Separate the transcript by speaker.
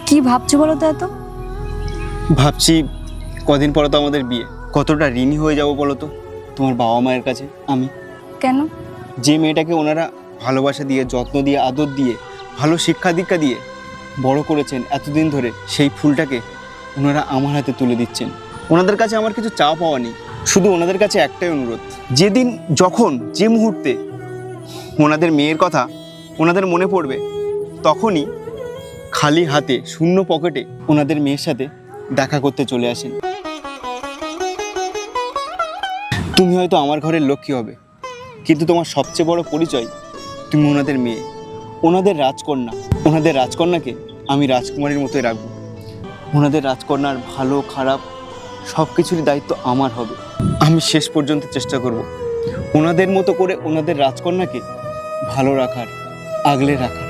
Speaker 1: কি ভাবছো বলো তো এত?
Speaker 2: ভাবছি কদিন পরে তো আমাদের বিয়ে, কতটা ঋণী হয়ে যাব বলো তো তোমার বাবা মায়ের কাছে আমি।
Speaker 1: কেন?
Speaker 2: যে মেয়েটাকে ওনারা ভালোবাসা দিয়ে, যত্ন দিয়ে, আদর দিয়ে, ভালো শিক্ষা দীক্ষা দিয়ে বড় করেছেন এতদিন ধরে, সেই ফুলটাকে ওনারা আমার হাতে তুলে দিচ্ছেন। ওনাদের কাছে আমার কিছু চাওয়া পাওয়া নেই, শুধু ওনাদের কাছে একটাই অনুরোধ, যেদিন যখন যে মুহূর্তে ওনাদের মেয়ের কথা ওনাদের মনে পড়বে, তখনই খালি হাতে শূন্য পকেটে ওনাদের মেয়ের সাথে দেখা করতে চলে আসেন। তুমি হয়তো আমার ঘরের লক্ষ্মী হবে, কিন্তু তোমার সবচেয়ে বড় পরিচয় তুমি ওনাদের মেয়ে, ওনাদের রাজকন্যা। ওনাদের রাজকন্যাকে আমি রাজকুমারীর মতোই রাখবো। ওনাদের রাজকন্যার ভালো খারাপ সব কিছুরই দায়িত্ব আমার হবে। আমি শেষ পর্যন্ত চেষ্টা করব ওনাদের মতো করে ওনাদের রাজকন্যাকে ভালো রাখার, আগলে রাখার।